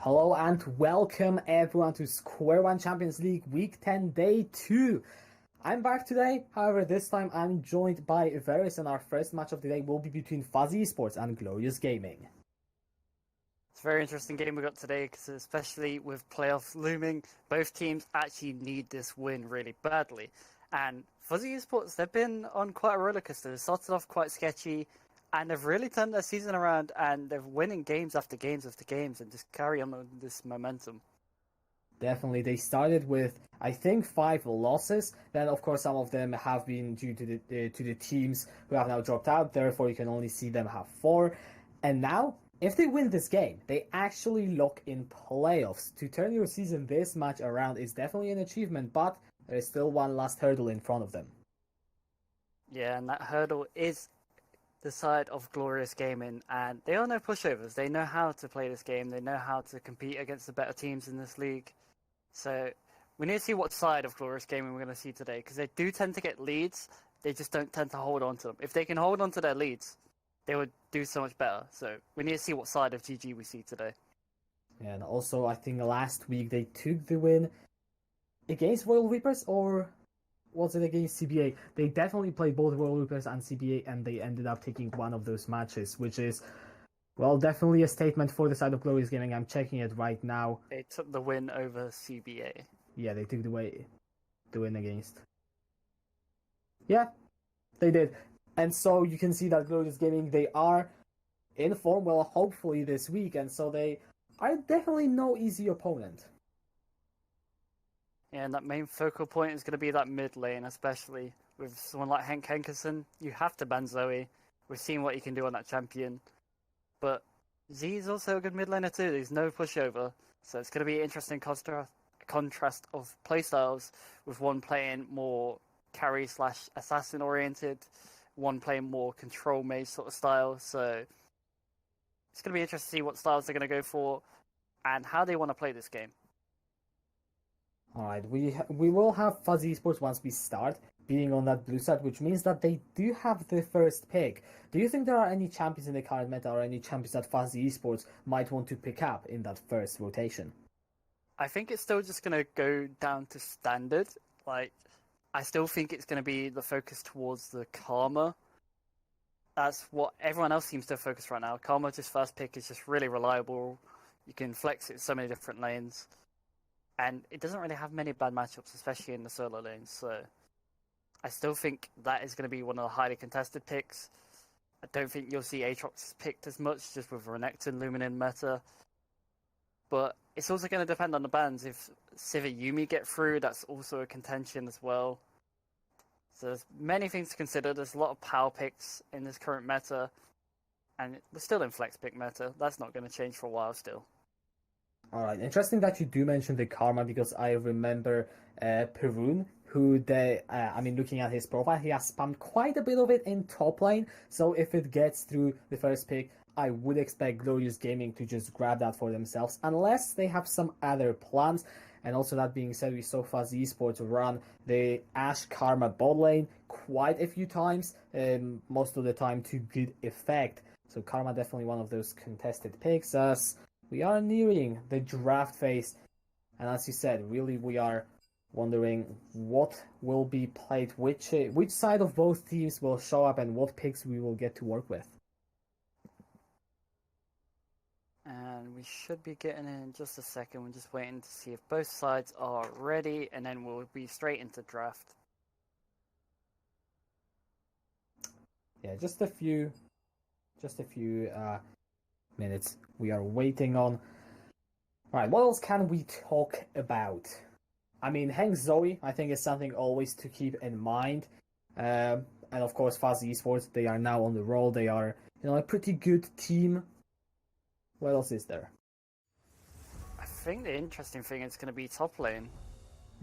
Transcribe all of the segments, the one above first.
Hello and welcome everyone to SQ1 Champions League Week 10 Day 2. I'm back today, however this time I'm joined by Varys and our first match of the day will be between Fuzzy Esports and Glorious Gaming. It's a very interesting game we got today because especially with playoffs looming, both teams actually need this win really badly. And Fuzzy Esports, they've been on quite a rollercoaster. They started off quite sketchy and they've really turned their season around and they're winning games after games after games and just carry on with this momentum. Definitely, they started with, I think, 5 losses. Then, of course, some of them have been due to the teams who have now dropped out. Therefore, you can only see them have 4. And now, if they win this game, they actually lock in playoffs. To turn your season this much around is definitely an achievement, but there is still one last hurdle in front of them. Yeah, and that hurdle is the side of Glorious Gaming, and they are no pushovers. They know how to play this game. They know how to compete against the better teams in this league. So we need to see what side of Glorious Gaming we're going to see today, because they do tend to get leads. They just don't tend to hold on to them. If they can hold on to their leads, they would do so much better. So we need to see what side of GG we see today. And also, I think last week they took the win against Royal Reapers, or was it against CBA? They definitely played both Royal Reapers and CBA, and they ended up taking one of those matches, which is, well, definitely a statement for the side of Glorious Gaming. I'm checking it right now. They took the win over CBA. Yeah, they took the win against. Yeah, they did. And so you can see that Glorious Gaming, they are in form, well, hopefully this week, and so they are definitely no easy opponent. Yeah, and that main focal point is going to be that mid lane, especially with someone like Henk Henkerson. You have to ban Zoe. We've seen what he can do on that champion. But Z is also a good mid laner too. There's no pushover. So it's going to be an interesting contrast of playstyles, with one playing more carry/assassin oriented, one playing more control mage sort of style. So it's going to be interesting to see what styles they're going to go for and how they want to play this game. Alright, we will have Fuzzy Esports once we start being on that blue side, which means that they do have the first pick. Do you think there are any champions in the current meta or any champions that Fuzzy Esports might want to pick up in that first rotation? I think it's still just going to go down to standard. Like, I still think it's going to be the focus towards the Karma. That's what everyone else seems to focus right now. Karma, just first pick, is just really reliable. You can flex it so many different lanes. And it doesn't really have many bad matchups, especially in the solo lanes. So I still think that is going to be one of the highly contested picks. I don't think you'll see Aatrox picked as much, just with Renekton looming in meta. But it's also going to depend on the bans. If Sivir Yumi get through, that's also a contention as well. So there's many things to consider. There's a lot of power picks in this current meta. And we're still in flex pick meta. That's not going to change for a while still. Alright, interesting that you do mention the Karma, because I remember Perun, who looking at his profile, he has spammed quite a bit of it in top lane, so if it gets through the first pick, I would expect Glorious Gaming to just grab that for themselves, unless they have some other plans. And also, that being said, we saw Fuzzy Esports run the Ashe Karma bot lane quite a few times, most of the time to good effect. So Karma definitely one of those contested picks, as we are nearing the draft phase, and as you said, really we are wondering what will be played, which side of both teams will show up, and what picks we will get to work with. And we should be getting in just a second. We're just waiting to see if both sides are ready, and then we'll be straight into draft. Yeah, just a few minutes we are waiting on. Alright, what else can we talk about? I mean, Hank Zoe, I think, is something always to keep in mind. And of course, Fuzzy Esports, they are now on the roll. They are, a pretty good team. What else is there? I think the interesting thing is going to be top lane.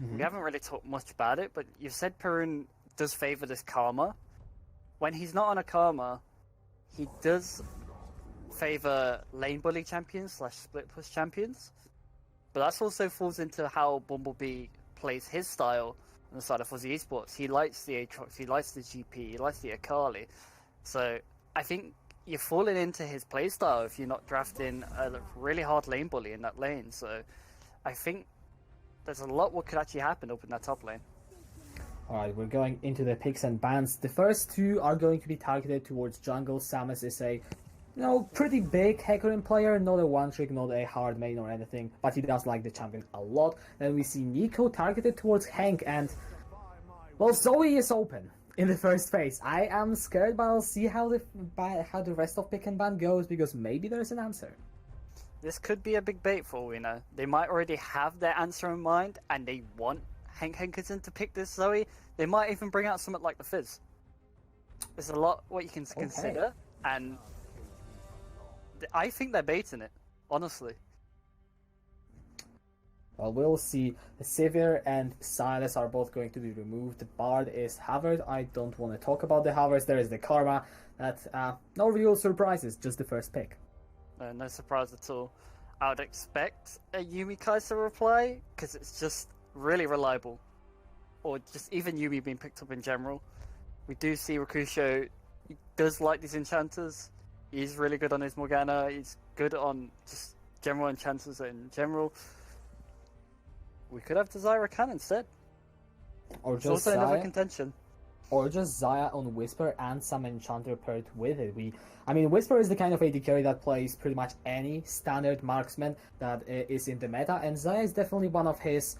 Mm-hmm. We haven't really talked much about it, but you said Perun does favor this Karma. When he's not on a Karma, he does favor lane bully champions / split push champions, but that also falls into how Bumblebee plays his style on the side of Fuzzy Esports. He likes the Aatrox, he likes the GP, he likes the Akali. So I think you're falling into his playstyle if you're not drafting a really hard lane bully in that lane. So I think there's a lot what could actually happen up in that top lane. Alright, we're going into the picks and bans. The first two are going to be targeted towards jungle. Samus is a pretty big Hecarim player, not a one-trick, not a hard main or anything, but he does like the champion a lot. Then we see Nico targeted towards Hank, and, well, Zoe is open in the first phase. I am scared, but I'll see how the rest of pick and ban goes, because maybe there's an answer. This could be a big bait for all we know. They might already have their answer in mind, and they want Hank Hankerson to pick this Zoe. They might even bring out something like the Fizz. There's a lot what you can consider, and I think they're baiting it, honestly. Well, we'll see. Sivir and Silas are both going to be removed. The Bard is Havard. I don't want to talk about the Havards. There is the Karma. No real surprises, just the first pick. No surprise at all. I would expect a Yumi Kaiser reply, because it's just really reliable. Or just even Yumi being picked up in general. We do see Rakusho, he does like these enchanters. He's really good on his Morgana. He's good on just general enchanters in general. We could have Desire Khan instead. Or It's just also Xayah, another contention. or just Xayah on Whisper and some enchanter paired with it. I mean, Whisper is the kind of AD carry that plays pretty much any standard marksman that is in the meta, and Xayah is definitely one of his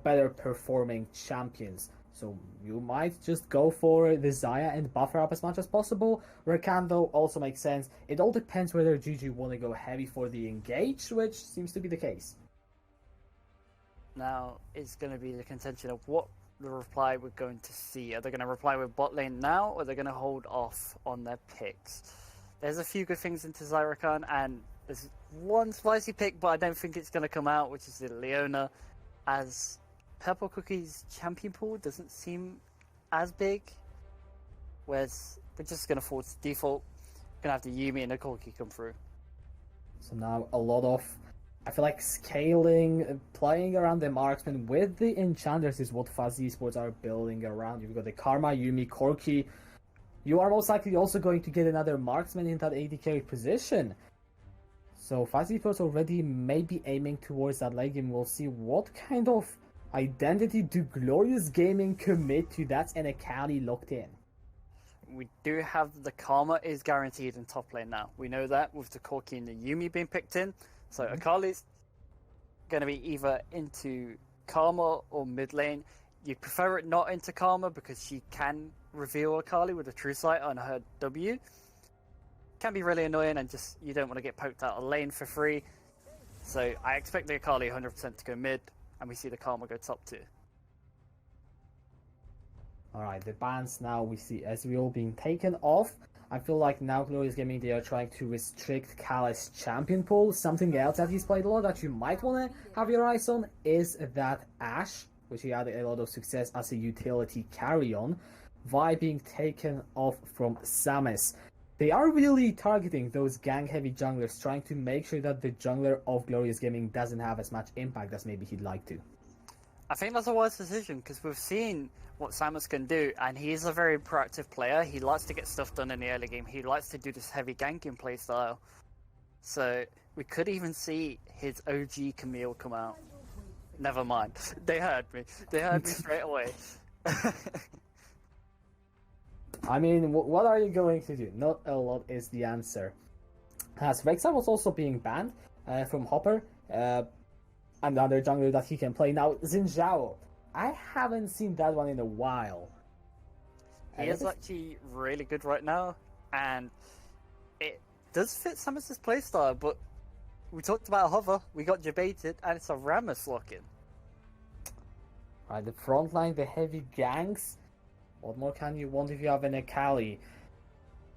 better performing champions. So you might just go for the Xayah and buffer up as much as possible. Rakan, though, also makes sense. It all depends whether GG want to go heavy for the engage, which seems to be the case. Now it's going to be the contention of what the reply we're going to see. Are they going to reply with bot lane now, or are they going to hold off on their picks? There's a few good things into Zyrakan, and there's one spicy pick, but I don't think it's going to come out, which is the Leona, as Purple Cookie's champion pool doesn't seem as big, whereas we're just going to force default. Going to have the Yumi and the Corki come through. So now a lot of, I feel like, scaling, playing around the marksman with the enchanters is what Fuzzy Esports are building around. You've got the Karma, Yumi, Corki. You are most likely also going to get another marksman in that AD carry position. So Fuzzy Esports already may be aiming towards that late game. We'll see what kind of identity do Glorious Gaming commit to. That's an Akali locked in. We do have the Karma is guaranteed in top lane now. We know that with the Corki and the Yumi being picked in. So Akali's going to be either into Karma or mid lane. You prefer it not into Karma because she can reveal Akali with a True Sight on her W. Can be really annoying, and just you don't want to get poked out of lane for free. So I expect the Akali 100% to go mid, and we see the Karma go top tier. Alright, the bans now we see Ezreal being taken off. I feel like now Glorious Gaming, they are trying to restrict Kala's champion pool. Something else that he's played a lot that you might want to have your eyes on is that Ashe, which he had a lot of success as a utility carry on. Vi being taken off from Samus. They are really targeting those gang-heavy junglers, trying to make sure that the jungler of Glorious Gaming doesn't have as much impact as maybe he'd like to. I think that's a wise decision, because we've seen what Samus can do, and he's a very proactive player. He likes to get stuff done in the early game. He likes to do this heavy ganking play style. So we could even see his OG Camille come out. Never mind. They heard me. They heard me straight away. I mean, what are you going to do? Not a lot is the answer. As Vexar was also being banned from Hopper, another jungler that he can play. Now, Xin Zhao, I haven't seen that one in a while. He is actually really good right now, and it does fit Samus's playstyle, but we talked about Hover, we got debated, and it's a Rammus lock-in. Right, the front line, the heavy ganks. What more can you want if you have an Akali?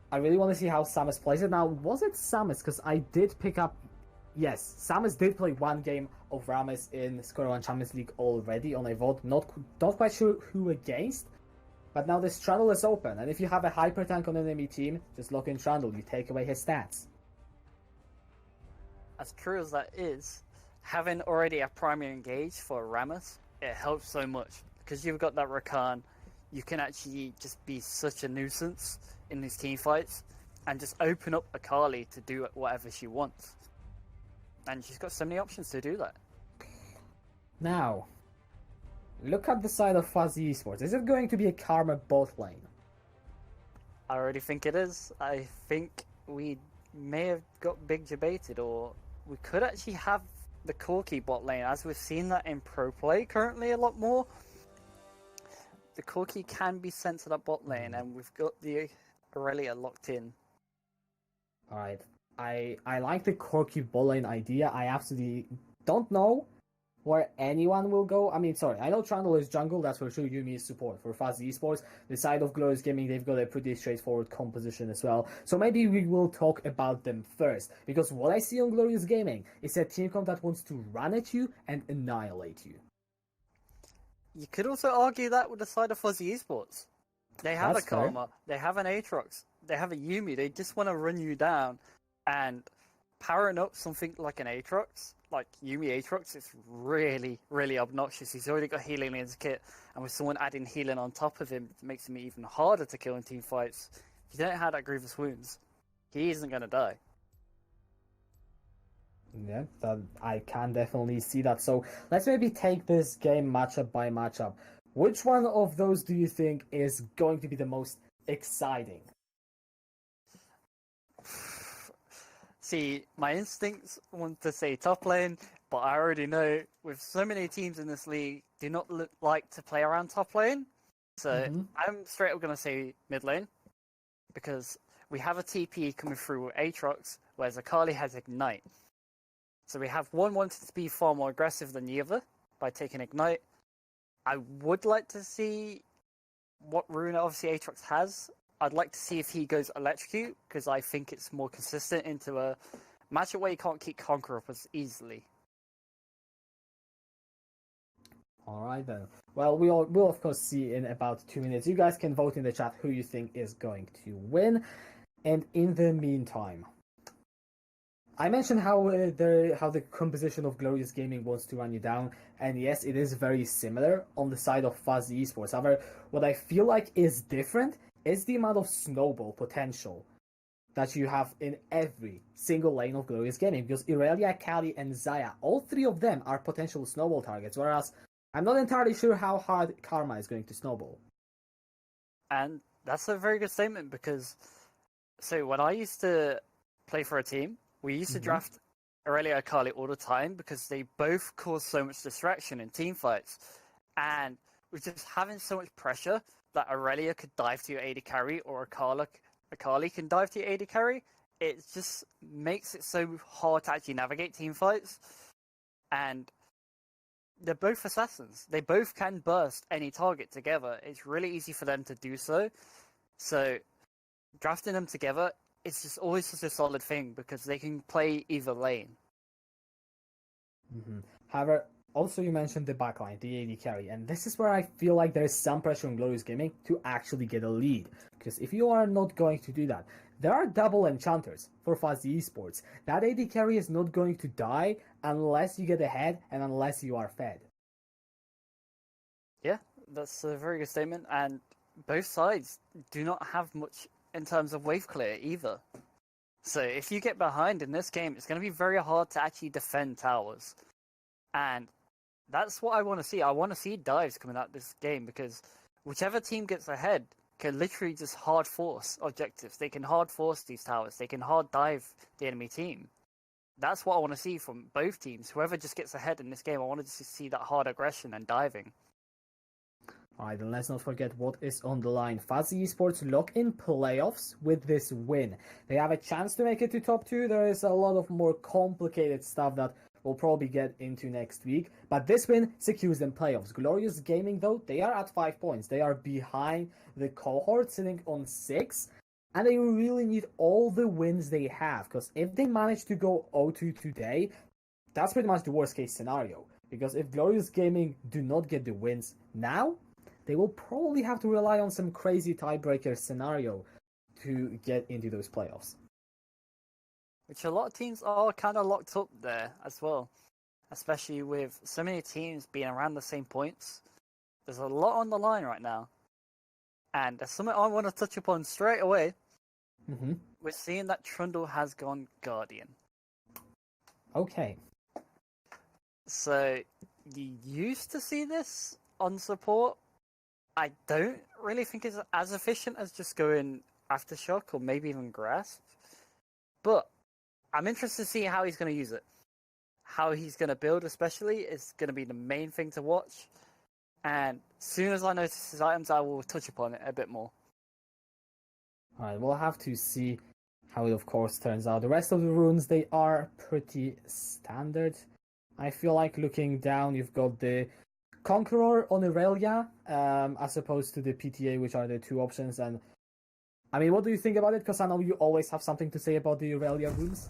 I really want to see how Samus plays it. Now, was it Samus? Because I did pick up... Yes, Samus did play one game of Rammus in SQ1 Champions League already on a VOD. Not quite sure who against. But now this Trundle is open. And if you have a hyper tank on an enemy team, just lock in Trundle. You take away his stats. As true as that is, having already a primary engage for Rammus, it helps so much. Because you've got that Rakan, you can actually just be such a nuisance in these team fights. and just open up Akali to do whatever she wants. And she's got so many options to do that. Now, look at the side of Fuzzy Esports. Is it going to be a Karma bot lane? I already think it is. I think we may have got big debated, or we could actually have the Corki bot lane, as we've seen that in pro play currently a lot more. The Corki can be sent to that bot lane, and we've got the Aurelia locked in. Alright, I like the Corki bot lane idea. I absolutely don't know where anyone will go. I mean, sorry, I know Trundle is jungle, that's for sure. Yumi is support. For Fuzzy Esports, the side of Glorious Gaming, they've got a pretty straightforward composition as well. So maybe we will talk about them first, because what I see on Glorious Gaming is a team comp that wants to run at you and annihilate you. You could also argue that with the side of Fuzzy Esports. They have That's a Karma, they have an Aatrox, they have a Yumi, they just want to run you down, and powering up something like an Aatrox, like Yumi Aatrox, is really, really obnoxious. He's already got healing in his kit, and with someone adding healing on top of him, it makes him even harder to kill in team fights. If you don't have that Grievous Wounds, he isn't going to die. Yeah, that I can definitely see that. So let's maybe take this game matchup by matchup. Which one of those do you think is going to be the most exciting? See, my instincts want to say top lane, but I already know with so many teams in this league do not like to play around top lane. So I'm straight up going to say mid lane, because we have a TP coming through with Aatrox, whereas Akali has Ignite. So we have one wanting to be far more aggressive than the other by taking Ignite. I would like to see what rune obviously Aatrox has. I'd like to see if he goes Electrocute, because I think it's more consistent into a matchup where you can't keep Conqueror up as easily. Alright then. Well, we'll of course see in about 2 minutes. You guys can vote in the chat who you think is going to win. And in the meantime, I mentioned how the composition of Glorious Gaming wants to run you down, and yes, it is very similar on the side of Fuzzy Esports. However, what I feel like is different is the amount of snowball potential that you have in every single lane of Glorious Gaming, because Irelia, Kali, and Zaya, all three of them are potential snowball targets, whereas I'm not entirely sure how hard Karma is going to snowball. And that's a very good statement, because so when I used to play for a team, we used to draft Aurelia and Kali all the time because they both cause so much distraction in team fights. And with just having so much pressure that Aurelia could dive to your AD carry, or Akali can dive to your AD carry, it just makes it so hard to actually navigate team fights. And they're both assassins. They both can burst any target together. It's really easy for them to do so. So drafting them together, it's just always such a solid thing because they can play either lane. However, also you mentioned the backline, the AD carry, and this is where I feel like there is some pressure on Glorious Gaming to actually get a lead. Because if you are not going to do that, there are double enchanters for Fuzzy Esports. That AD carry is not going to die unless you get ahead and unless you are fed. Yeah, that's a very good statement, and both sides do not have much in terms of wave clear either. So if you get behind in this game, it's going to be very hard to actually defend towers. And that's what I want to see. I want to see dives coming out this game, because whichever team gets ahead can literally just hard force objectives. They can hard force these towers. They can hard dive the enemy team. That's what I want to see from both teams. Whoever just gets ahead in this game, I want to see that hard aggression and diving. Alright, then let's not forget what is on the line. Fuzzy Esports lock in playoffs with this win. They have a chance to make it to top 2. There is a lot of more complicated stuff that we'll probably get into next week. But this win secures them playoffs. Glorious Gaming, though, they are at 5 points. They are behind the cohort, sitting on 6. And they really need all the wins they have. Because if they manage to go 0-2 today, that's pretty much the worst case scenario. Because if Glorious Gaming do not get the wins now, they will probably have to rely on some crazy tiebreaker scenario to get into those playoffs. Which a lot of teams are kind of locked up there as well. Especially with so many teams being around the same points. There's a lot on the line right now. And there's something I want to touch upon straight away. Mm-hmm. We're seeing that Trundle has gone Guardian. Okay. So you used to see this on support. I don't really think it's as efficient as just going Aftershock or maybe even Grasp. But I'm interested to see how he's going to use it. How he's going to build, especially, is going to be the main thing to watch. And as soon as I notice his items, I will touch upon it a bit more. Alright, we'll have to see how it, of course, turns out. The rest of the runes, they are pretty standard. I feel like looking down, you've got the Conqueror on Aurelia, as opposed to the PTA, which are the two options. And I mean, what do you think about it? Because I know you always have something to say about the Aurelia runes.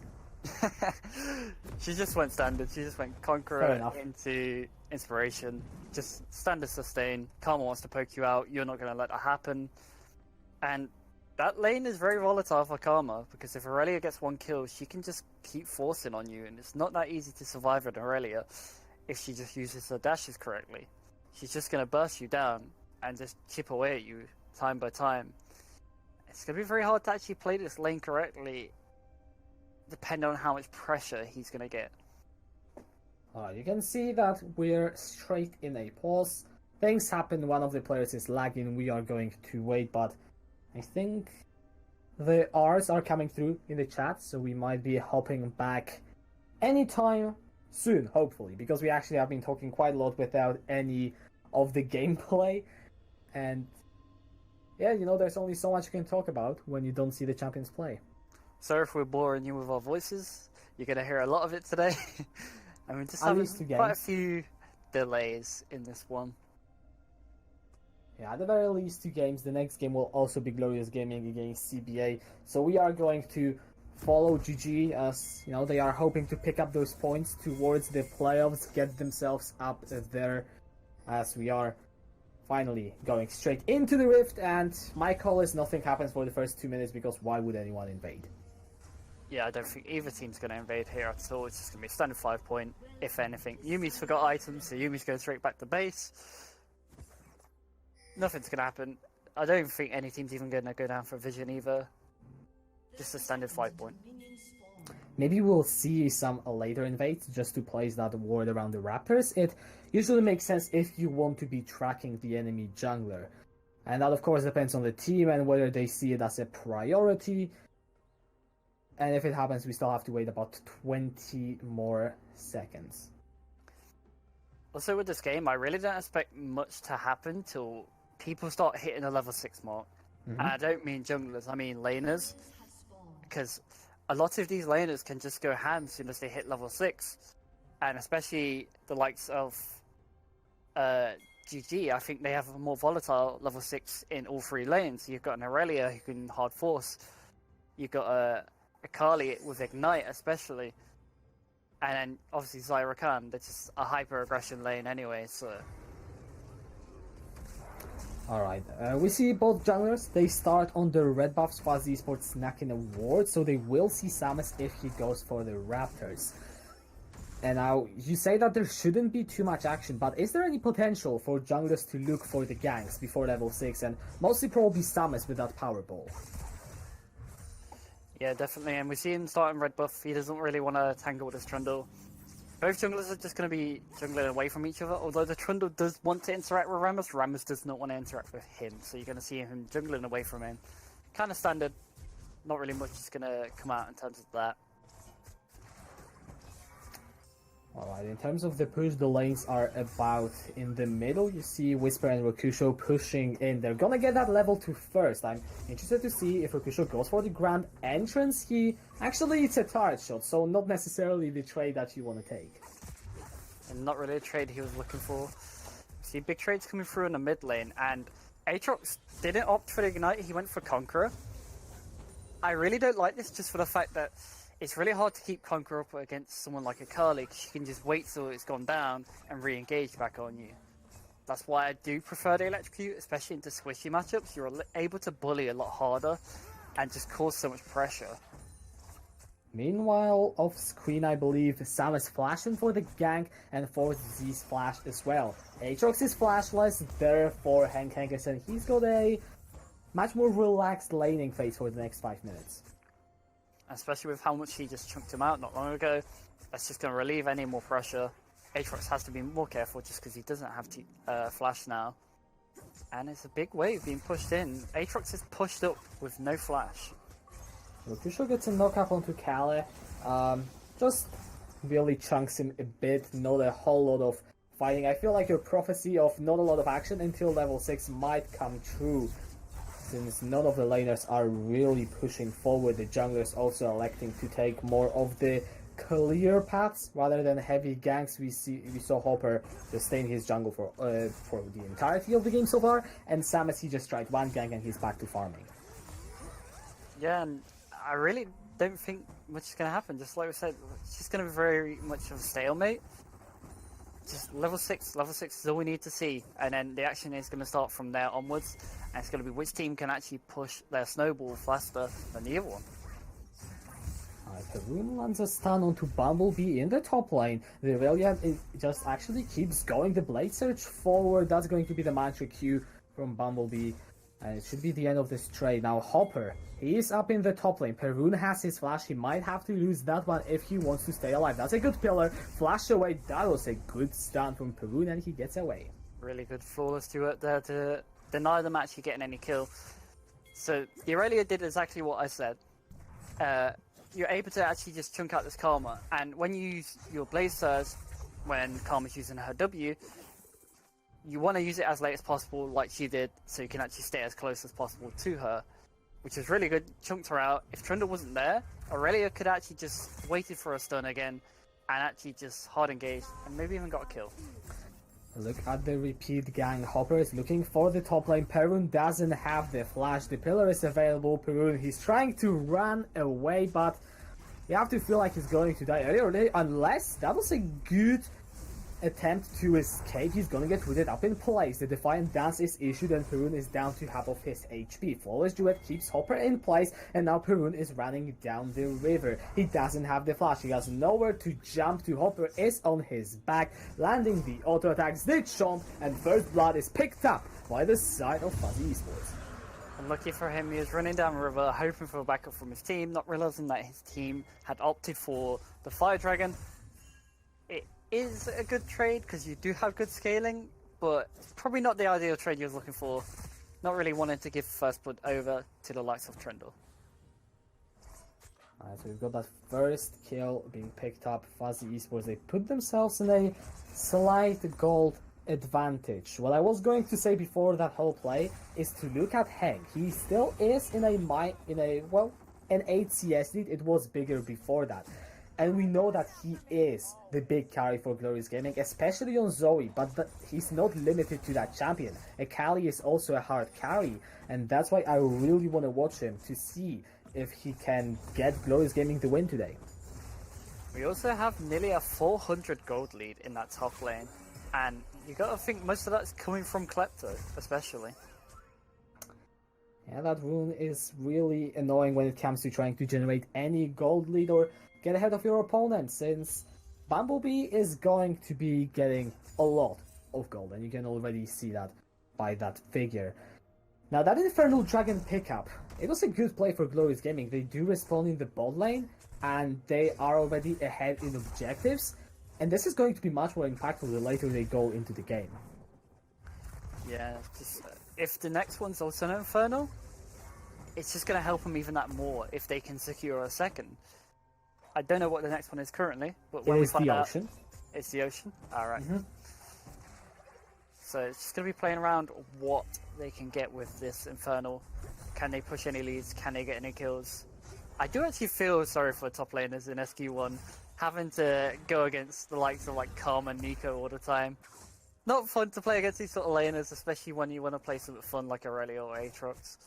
She just went standard. She just went Conqueror into Inspiration. Just standard sustain. Karma wants to poke you out. You're not going to let that happen. And that lane is very volatile for Karma, because if Aurelia gets one kill, she can just keep forcing on you, and it's not that easy to survive with Aurelia if she just uses her dashes correctly. She's just going to burst you down and just chip away at you time by time. It's going to be very hard to actually play this lane correctly, depending on how much pressure he's going to get. You can see that we're straight in a pause. Things happen, one of the players is lagging, we are going to wait, but I think the R's are coming through in the chat, so we might be hopping back anytime soon, hopefully, because we actually have been talking quite a lot without any of the gameplay. And yeah, you know, there's only so much you can talk about when you don't see the champions play. So if we're boring you with our voices, you're going to hear a lot of it today. I mean, just having quite a few delays in this one. Yeah, at the very least 2 games. The next game will also be Glorious Gaming against CBA. So we are going to follow GG, as you know, they are hoping to pick up those points towards the playoffs, get themselves up there, as we are finally going straight into the Rift. And my call is nothing happens for the first 2 minutes, because why would anyone invade? Yeah, I don't think either team's going to invade here at all. It's just going to be a standard 5-point, if anything. Yumi's forgot items, so Yumi's going straight back to base. Nothing's going to happen. I don't even think any team's even going to go down for Vision either. Just a standard 5-point. Maybe we'll see some later invades just to place that ward around the Raptors. It usually makes sense if you want to be tracking the enemy jungler. And that of course depends on the team and whether they see it as a priority. And if it happens, we still have to wait about 20 more seconds. Also with this game, I really don't expect much to happen till people start hitting the level 6 mark. And I don't mean junglers, I mean laners. Because a lot of these laners can just go ham as soon as they hit level 6. And especially the likes of GG, I think they have a more volatile level 6 in all 3 lanes. You've got an Aurelia who can hard force. You've got a Kali with Ignite especially. And then obviously Zyra Khan, that's just a hyper aggression lane anyway, so. Alright, we see both junglers, they start on the red buffs while Esports snacking a ward, so they will see Samus if he goes for the Raptors. And now, you say that there shouldn't be too much action, but is there any potential for junglers to look for the ganks before level 6, and mostly probably Samus with that power ball? Yeah, definitely, and we see him starting red buff. He doesn't really want to tangle with his Trundle. Both junglers are just going to be jungling away from each other, although the Trundle does want to interact with Rammus. Rammus does not want to interact with him, so you're going to see him jungling away from him. Kind of standard, not really much is going to come out in terms of that. Alright, in terms of the push, the lanes are about in the middle. You see Whisper and Rokusho pushing in. They're gonna get that level 2 first. I'm interested to see if Rokusho goes for the grand entrance. Actually, it's a turret shot, so not necessarily the trade that you want to take. And not really a trade he was looking for. See big trades coming through in the mid lane, and Aatrox didn't opt for the Ignite, he went for Conqueror. I really don't like this just for the fact that it's really hard to keep Conqueror up against someone like a Kali, because you can just wait till it's gone down and re-engage back on you. That's why I do prefer the Electrocute, especially into squishy matchups. You're able to bully a lot harder and just cause so much pressure. Meanwhile, off screen, I believe Sam is flashing for the gank and for Z's flash as well. Aatrox is flashless, therefore Hank Hankerson, he's got a much more relaxed laning phase for the next 5 minutes. Especially with how much he just chunked him out not long ago. That's just going to relieve any more pressure. Aatrox has to be more careful just because he doesn't have flash now. And it's a big wave being pushed in. Aatrox is pushed up with no flash. Lucio gets a knockup onto Kale. Just really chunks him a bit, not a whole lot of fighting. I feel like your prophecy of not a lot of action until level 6 might come true, since none of the laners are really pushing forward. The junglers also electing to take more of the clear paths rather than heavy ganks. We saw Hopper just stay in his jungle for the entirety of the game so far, and Sam, as he just tried one gank and he's back to farming. Yeah, and I really don't think much is going to happen. Just like we said, it's just going to be very much of a stalemate. Just level 6 is all we need to see, and then the action is going to start from there onwards, and it's going to be which team can actually push their snowball faster than the other one. Perun lands a stun onto Bumblebee in the top lane. The Irelia just actually keeps going. The Blade Surge forward, that's going to be the mantra Q from Bumblebee. And it should be the end of this trade. Now Hopper, he is up in the top lane. Perun has his flash. He might have to lose that one if he wants to stay alive. That's a good pillar. Flash away. That was a good stun from Perun, and he gets away. Really good flawless duet there to deny them actually getting any kill. So Irelia did exactly what I said. You're able to actually just chunk out this Karma, and when you use your Blaze Surge, when Karma's using her W, you want to use it as late as possible, like she did, so you can actually stay as close as possible to her, which is really good. Chunked her out. If Trundle wasn't there, Aurelia could actually just waited for a stun again, and actually just hard engaged, and maybe even got a kill. Look at the repeat gang. Hopper is looking for the top lane. Perun doesn't have the flash. The pillar is available. Perun, he's trying to run away, but you have to feel like he's going to die earlier or later, unless that was a good attempt to escape. He's gonna get rooted up in place. The Defiant Dance is issued and Perun is down to half of his HP. Flawless Duet keeps Hopper in place, and now Perun is running down the river. He doesn't have the flash. He has nowhere to jump to. Hopper is on his back, landing the auto attacks. The chomp, and first blood is picked up by the side of Fuzzy Esports. Unlucky for him, he was running down the river, hoping for a backup from his team, not realizing that his team had opted for the Fire Dragon. It is a good trade because you do have good scaling, but it's probably not the ideal trade you was looking for. Not really wanting to give first blood over to the likes of Trundle. Alright, so we've got that first kill being picked up. Fuzzy Esports, they put themselves in a slight gold advantage. What I was going to say before that whole play is to look at Heng. He still is in an 8 CS lead. It was bigger before that. And we know that he is the big carry for Glorious Gaming, especially on Zoe, but he's not limited to that champion. Akali is also a hard carry, and that's why I really want to watch him to see if he can get Glorious Gaming the win today. We also have nearly a 400 gold lead in that top lane, and you gotta think most of that's coming from Klepto, especially. Yeah, that rune is really annoying when it comes to trying to generate any gold lead or get ahead of your opponent, since Bumblebee is going to be getting a lot of gold, and you can already see that by that figure. Now, that Infernal Dragon pickup, it was a good play for Glorious Gaming. They do respawn in the bot lane, and they are already ahead in objectives, and this is going to be much more impactful the later they go into the game. Yeah, just, if the next one's also an Infernal, it's just going to help them even that more if they can secure a second. I don't know what the next one is currently, but when we find out, Ocean. It's the Ocean. All right. So it's just going to be playing around what they can get with this Infernal. Can they push any leads? Can they get any kills? I do actually feel sorry for top laners in SQ1 having to go against the likes of like Karma and Nico all the time. Not fun to play against these sort of laners, especially when you want to play something fun like Aurelia or Aatrox.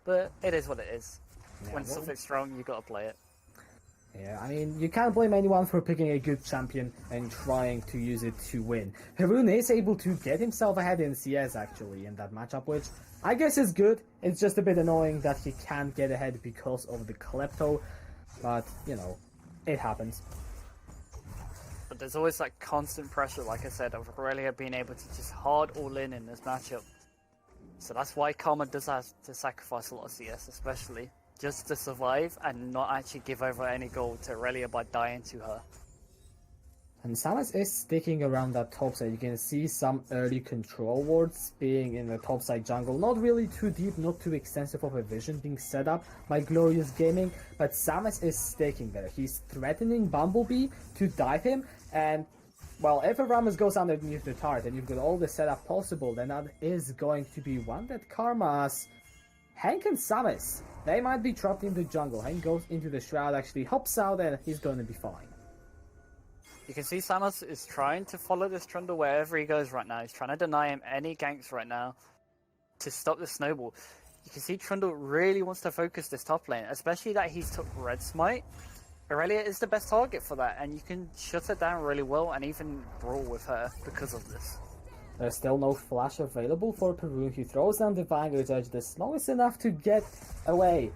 But it is what it is. Yeah, when something's strong, you got to play it. Yeah, I mean, you can't blame anyone for picking a good champion and trying to use it to win. Perun is able to get himself ahead in CS, actually, in that matchup, which I guess is good. It's just a bit annoying that he can't get ahead because of the Klepto, but, you know, it happens. But there's always that constant pressure, like I said, of Aurelia being able to just hard all in this matchup. So that's why Karma does have to sacrifice a lot of CS, especially just to survive and not actually give over any gold to Aurelia by dying to her. And Samus is sticking around that top side. You can see some early control wards being in the top side jungle. Not really too deep, not too extensive of a vision being set up by Glorious Gaming, but Samus is sticking there. He's threatening Bumblebee to dive him, and well, if a Rammus goes underneath the turret and you've got all the setup possible, then that is going to be one that Karma's Hank and Samus, they might be trapped in the jungle. Hank goes into the shroud, actually hops out, and he's going to be fine. You can see Samus is trying to follow this Trundle wherever he goes right now. He's trying to deny him any ganks right now to stop the snowball. You can see Trundle really wants to focus this top lane, especially that he's took Red Smite. Aurelia is the best target for that, and you can shut her down really well and even brawl with her because of this. There's still no flash available for Perun. He throws down the Vanguard's Edge. The snow is enough to get away.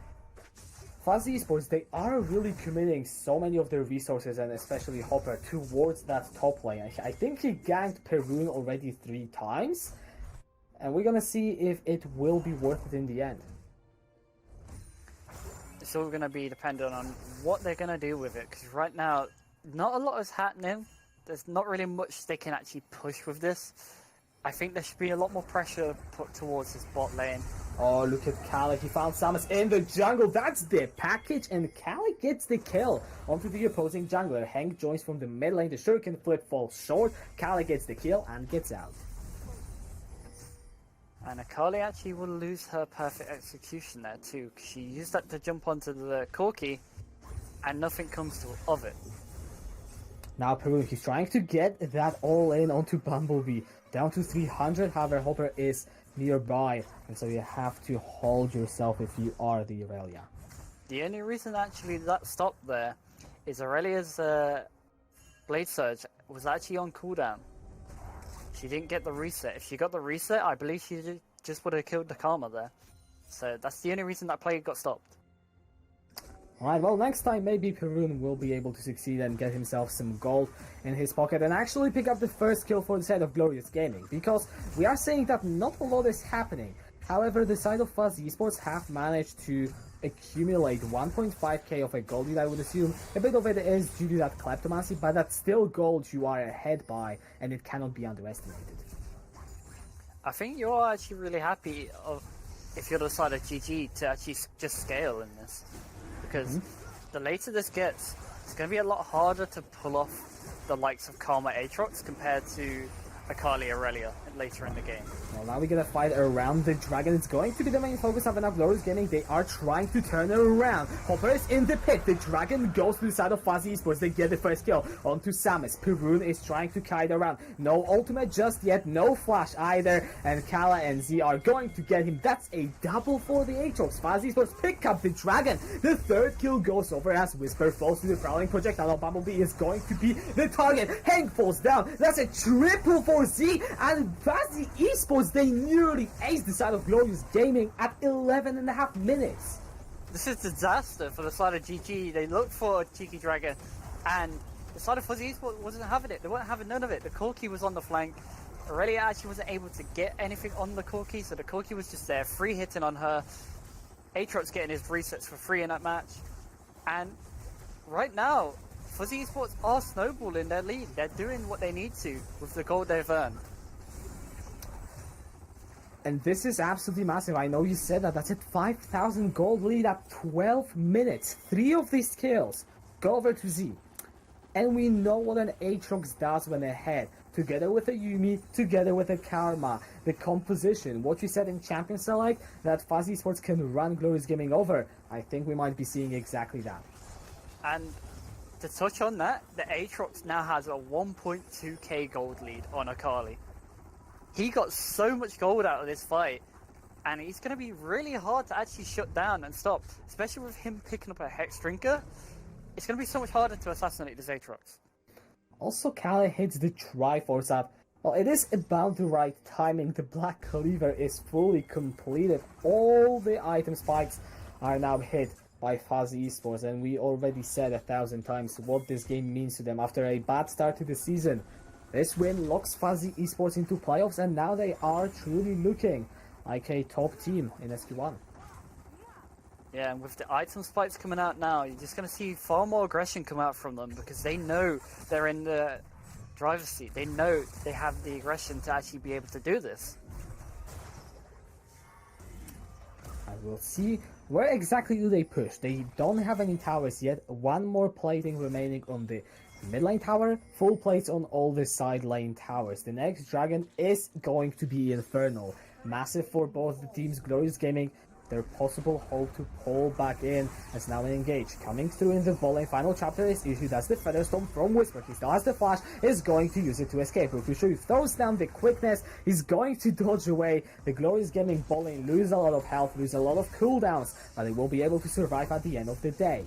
Fuzzy Esports, they are really committing so many of their resources, and especially Hopper, towards that top lane. I think he ganked Perun already 3 times, and we're gonna see if it will be worth it in the end. It's all going to be dependent on what they're going to do with it, because right now, not a lot is happening. There's not really much they can actually push with this. I think there should be a lot more pressure put towards this bot lane. Oh, look at Khaled. He found Samus in the jungle. That's the package, and Khaled gets the kill onto the opposing jungler. Hank joins from the mid lane. The shuriken flip falls short. Khaled gets the kill and gets out. And Akali actually will lose her perfect execution there too, because she used that to jump onto the Corki, and nothing comes of it. Now Perun, he's trying to get that all in onto Bumblebee. Down to 300, however, Hopper is nearby, and so you have to hold yourself if you are the Aurelia. The only reason actually that stopped there is Aurelia's Blade Surge was actually on cooldown. She didn't get the reset. If she got the reset, I believe she just would have killed the Karma there. So that's the only reason that play got stopped. Alright, well, next time maybe Perun will be able to succeed and get himself some gold in his pocket and actually pick up the first kill for the side of Glorious Gaming, because we are saying that not a lot is happening. However, the side of Fuzzy Esports have managed to accumulate 1.5k of a gold lead. I would assume a bit of it is due to that kleptomancy, but that's still gold you are ahead by, and it cannot be underestimated. I think you're actually really happy if you're the side of GG to actually just scale in this, because the later this gets, it's going to be a lot harder to pull off the likes of Karma Aatrox compared to Akali Aurelia later in the game. Well, now we get a fight around the dragon. It's going to be the main focus of Glorious Gaming. They are trying to turn it around. Hopper is in the pit. The dragon goes to the side of Fuzzy Esports. They get the first kill onto Samus. Perun is trying to kite around. No ultimate just yet. No flash either. And Kala and Z are going to get him. That's a double for the Aatrox. Fuzzy Esports pick up the dragon. The third kill goes over as Whisper falls to the prowling projectile. Bumblebee is going to be the target. Hank falls down. That's a triple for Z, and Fuzzy Esports, they nearly aced the side of Glorious Gaming at 11.5 minutes. This is disaster for the side of GG. They looked for a cheeky dragon, and the side of Fuzzy Esports wasn't having it. They weren't having none of it. The Corki was on the flank. Aurelia actually wasn't able to get anything on the Corki, so the Corki was just there, free hitting on her. Aatrox getting his resets for free in that match, and right now, Fuzzy Esports are snowballing their lead. They're doing what they need to with the gold they've earned. And this is absolutely massive. I know you said that. That's a 5,000 gold lead at 12 minutes. 3 of these kills go over to Z. And we know what an Aatrox does when ahead. Together with a Yuumi, together with a Karma. The composition, what you said in Champions Select, that Fuzzy Esports can run Glorious Gaming over. I think we might be seeing exactly that. And to touch on that, the Aatrox now has a 1.2k gold lead on Akali. He got so much gold out of this fight, and he's going to be really hard to actually shut down and stop, especially with him picking up a Hex Drinker. It's going to be so much harder to assassinate this Aatrox. Also, Kale hits the Triforce up. Well, it is about the right timing. The Black Cleaver is fully completed. All the item spikes are now hit by Fuzzy Esports, and we already said 1,000 times what this game means to them after a bad start to the season. This win locks Fuzzy Esports into playoffs, and now they are truly looking like a top team in SQ1. Yeah, and with the item spikes coming out now, you're just going to see far more aggression come out from them because they know they're in the driver's seat. They know they have the aggression to actually be able to do this. And we'll see where exactly do they push. They don't have any towers yet. One more plating remaining on the mid lane tower, full plates on all the side lane towers. The next dragon is going to be Infernal. Massive for both the teams. Glorious Gaming, their possible hope to pull back in as now engaged. Coming through in the volley, final chapter is issued as the Featherstorm from Whisper. He still has the flash, is going to use it to escape. Rokusho throws down the quickness, he's going to dodge away. The Glorious Gaming volley lose a lot of health, lose a lot of cooldowns, but they will be able to survive at the end of the day.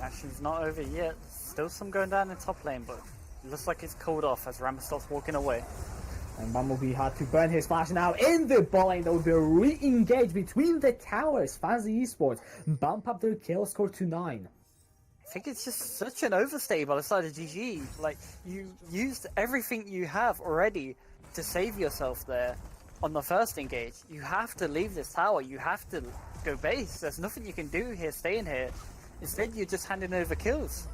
Action's not over yet. Still some going down in top lane, but it looks like it's cooled off as Rammus starts walking away. And Bumblebee had to burn his flash now in the ball lane, though the re-engage between the towers. Fancy Esports bump up their kill score to 9. I think it's just such an overstay by the side of GG. Like, you used everything you have already to save yourself there on the first engage. You have to leave this tower. You have to go base. There's nothing you can do here staying here. Instead, you're just handing over kills.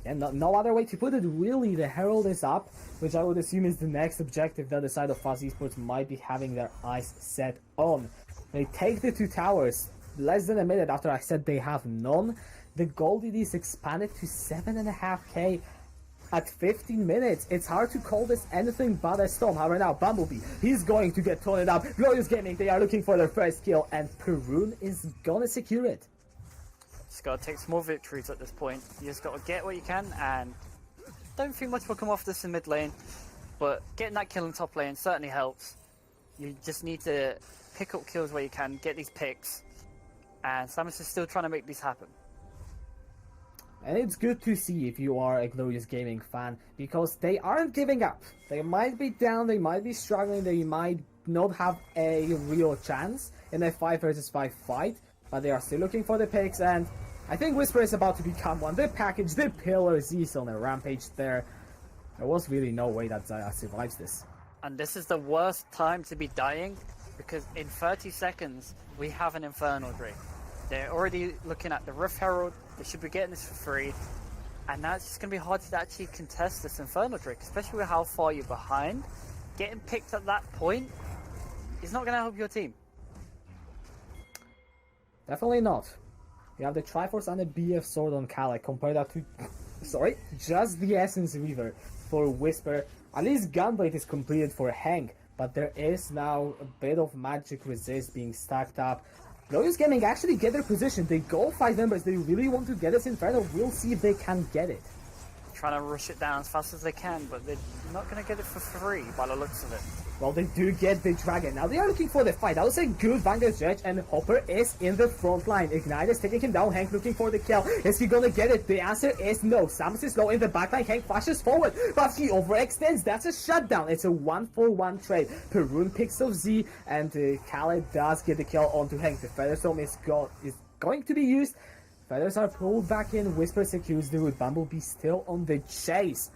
And no other way to put it, really. The Herald is up, which I would assume is the next objective that the side of Fuzz Esports might be having their eyes set on. They take the 2 towers less than a minute after I said they have none. The gold ED is expanded to 7.5k at 15 minutes. It's hard to call this anything but a storm. However, now Bumblebee, he's going to get torn up. Glorious Gaming, they are looking for their first kill, and Perun is gonna secure it. Just gotta take small victories at this point. You just gotta get what you can, and don't think much will come off this in mid lane, but getting that kill in top lane certainly helps. You just need to pick up kills where you can, get these picks, and Samus is still trying to make these happen. And it's good to see if you are a Glorious Gaming fan, because they aren't giving up. They might be down, they might be struggling, they might not have a real chance in a 5 versus 5 fight, but they are still looking for the picks, and I think Whisper is about to become one. The package, the pillar, Z's on a rampage there. There was really no way that Zaya survives this. And this is the worst time to be dying, because in 30 seconds, we have an Infernal Drake. They're already looking at the Rift Herald, they should be getting this for free, and now it's just going to be hard to actually contest this Infernal Drake, especially with how far you're behind. Getting picked at that point is not going to help your team. Definitely not. You have the Triforce and the BF Sword on Kale. Compare that to... sorry, just the Essence Reaver for Whisper. At least Gunblade is completed for Hank, but there is now a bit of magic resist being stacked up. Glorious Gaming actually get their position. They go 5 members. They really want to get this Inferno. We'll see if they can get it. Trying to rush it down as fast as they can, but they're not going to get it for free by the looks of it. Well, they do get the dragon. Now they are looking for the fight. That was a good Vanguard stretch, and Hopper is in the front line. Ignite is taking him down. Hank looking for the kill. Is he gonna get it? The answer is no. Samus is low in the backline. Hank flashes forward, but he overextends. That's a shutdown. It's a 1-for-1 trade. Perun picks up Z, and Khaled does get the kill onto Hank. The Featherstorm is going to be used. Feathers are pulled back in. Whisper secures the route. Bumblebee still on the chase.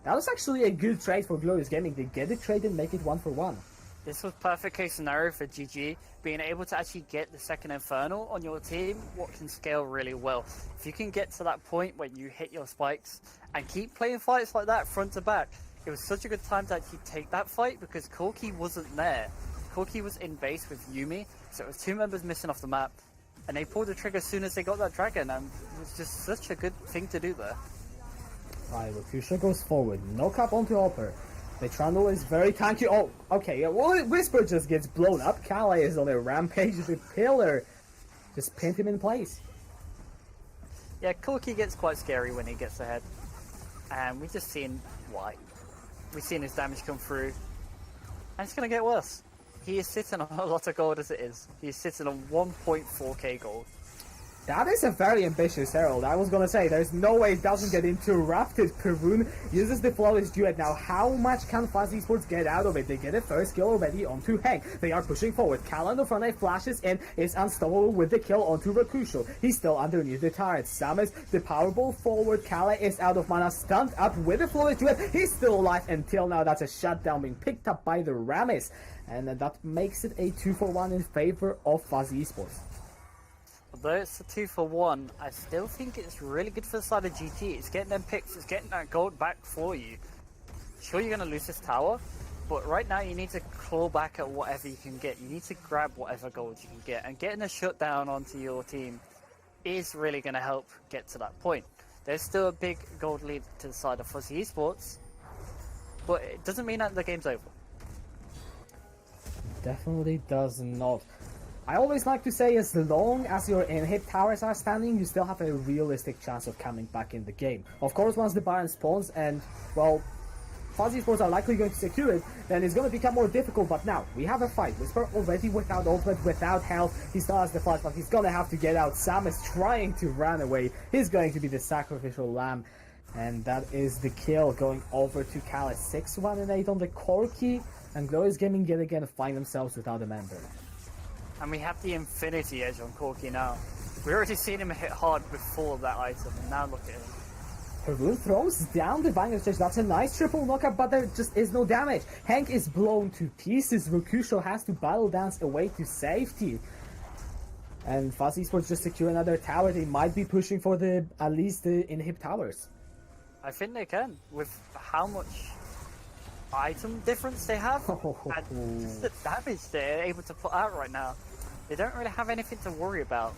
That was actually a good trade for Glorious Gaming. They get the trade and make it 1-for-1. This was perfect case scenario for GG, being able to actually get the second Infernal on your team, what can scale really well. If you can get to that point where you hit your spikes and keep playing fights like that front to back, it was such a good time to actually take that fight because Corki wasn't there. Corki was in base with Yumi, so it was 2 members missing off the map, and they pulled the trigger as soon as they got that dragon, and it was just such a good thing to do there. Right, Rokusha goes forward. No cap onto Hopper. The Trundle is very tanky. Oh, okay. Well, Whisper just gets blown up. Kale is on a rampage. The pillar just pinned him in place. Yeah, Corki gets quite scary when he gets ahead. And we've just seen why. We've seen his damage come through. And it's going to get worse. He is sitting on a lot of gold as it is. He's sitting on 1.4k gold. That is a very ambitious herald. I was gonna say, there's no way it doesn't get interrupted. Perun uses the flawless duet. Now, how much can Fuzz Esports get out of it? They get a first kill already onto Hank. They are pushing forward. Cal on the front end flashes in, is unstoppable with the kill onto Rakusho. He's still underneath the turret. Samus, the powerball forward. Kale is out of mana, stunned up with the flawless duet. He's still alive until now. That's a shutdown being picked up by the Ramis. And that makes it a 2-for-1 in favor of Fuzz Esports. Although it's a 2-for-1, I still think it's really good for the side of GT. It's getting them picks, it's getting that gold back for you. Sure, you're going to lose this tower, but right now you need to claw back at whatever you can get. You need to grab whatever gold you can get, and getting a shutdown onto your team is really going to help get to that point. There's still a big gold lead to the side of Fuzzy Esports, but it doesn't mean that the game's over. Definitely does not. I always like to say, as long as your inhib towers are standing, you still have a realistic chance of coming back in the game. Of course, once the Baron spawns and, well, Fuzz Esports are likely going to secure it, then it's going to become more difficult. But now, we have a fight. Whisper already without ultimate, without health. He still has the flash, but he's going to have to get out. Sam is trying to run away. He's going to be the sacrificial lamb. And that is the kill going over to Kale. 6-1 and 8 on the Corki. And Glorious Gaming yet again find themselves without a member. And we have the Infinity Edge on Corki now. We already seen him hit hard before that item, and now look at him. Perun throws down the Vanguard Edge. That's a nice triple knockup, but there just is no damage. Hank is blown to pieces. Rokusho has to battle dance away to safety. And Fuzz Esports just secure another tower. They might be pushing for at least the inhib towers. I think they can, with how much item difference they have, and just the damage they're able to put out right now. They don't really have anything to worry about.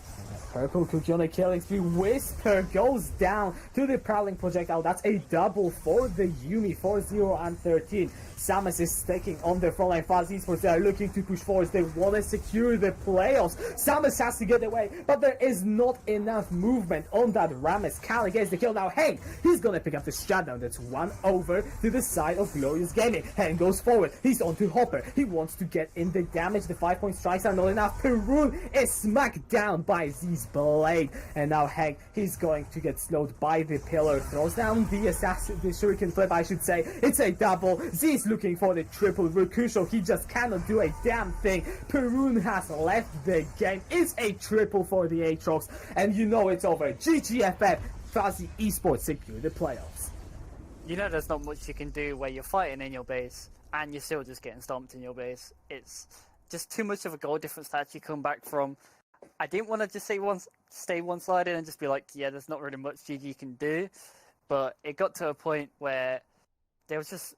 Purple Cookie on a killing spree. Whisper goes down to the Prowling projectile. That's a double for the Yumi. 4-0 and 13. Samus is sticking on the front line. Fuzz Esports, they are looking to push forward. They want to secure the playoffs. Samus has to get away, but there is not enough movement on that Ramis. Kale gets the kill now. Hank, he's going to pick up the shutdown. That's one over to the side of Glorious Gaming. Hank goes forward. He's on to Hopper. He wants to get in the damage. The 5-point strikes are not enough. Perun is smacked down by Z's blade. And now Hank, he's going to get slowed by the pillar. Throws down the assassin, the shuriken flip, I should say. It's a double. Z's looking for the triple. Rakusho, he just cannot do a damn thing. Perun has left the game. It's a triple for the Aatrox, and you know it's over. GGFF, Fuzzy Esports secure the playoffs. You know there's not much you can do where you're fighting in your base, and you're still just getting stomped in your base. It's just too much of a goal difference to actually come back from. I didn't want to just stay one-sided and just be like, yeah, there's not really much GG can do, but it got to a point where they were just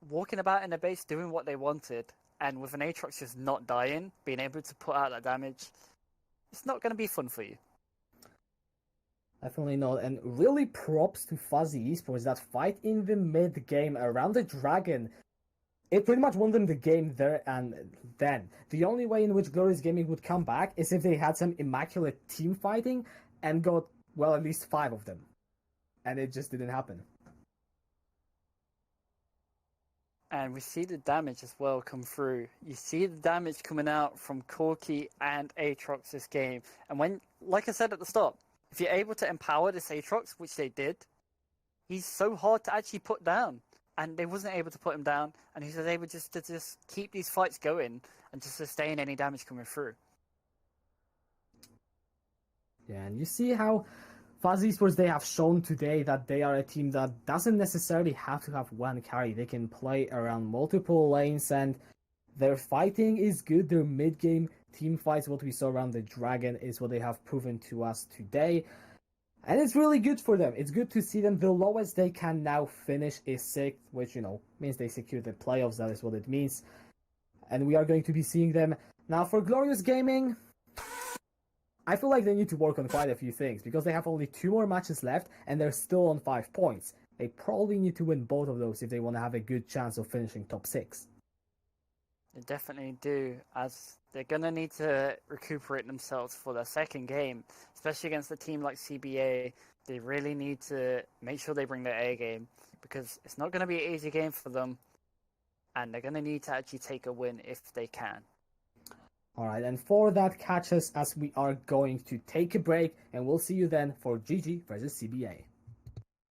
walking about in the base doing what they wanted, and with an Aatrox just not dying, being able to put out that damage, it's not going to be fun for you. Definitely not, and really props to Fuzzy Esports. That fight in the mid-game around the dragon, it pretty much won them the game there and then. The only way in which Glorious Gaming would come back is if they had some immaculate team fighting and got, well, at least 5 of them. And it just didn't happen. And we see the damage as well come through. You see the damage coming out from Corki and Aatrox this game. And when, like I said at the start, if you're able to empower this Aatrox, which they did, he's so hard to actually put down. And they wasn't able to put him down, and he was able just to keep these fights going and just sustain any damage coming through. Yeah, and you see how Fuzz Esports, they have shown today that they are a team that doesn't necessarily have to have one carry. They can play around multiple lanes, and their fighting is good. Their mid-game team fights, what we saw around the Dragon, is what they have proven to us today. And it's really good for them. It's good to see them. The lowest they can now finish is 6th, which, you know, means they secure the playoffs. That is what it means. And we are going to be seeing them. Now, for Glorious Gaming, I feel like they need to work on quite a few things, because they have only 2 more matches left, and they're still on 5 points. They probably need to win both of those if they want to have a good chance of finishing top 6. They definitely do, as they're going to need to recuperate themselves for their second game, especially against a team like CBA. They really need to make sure they bring their A game, because it's not going to be an easy game for them, and they're going to need to actually take a win if they can. Alright, and for that, catch us as we are going to take a break, and we'll see you then for GG versus CBA.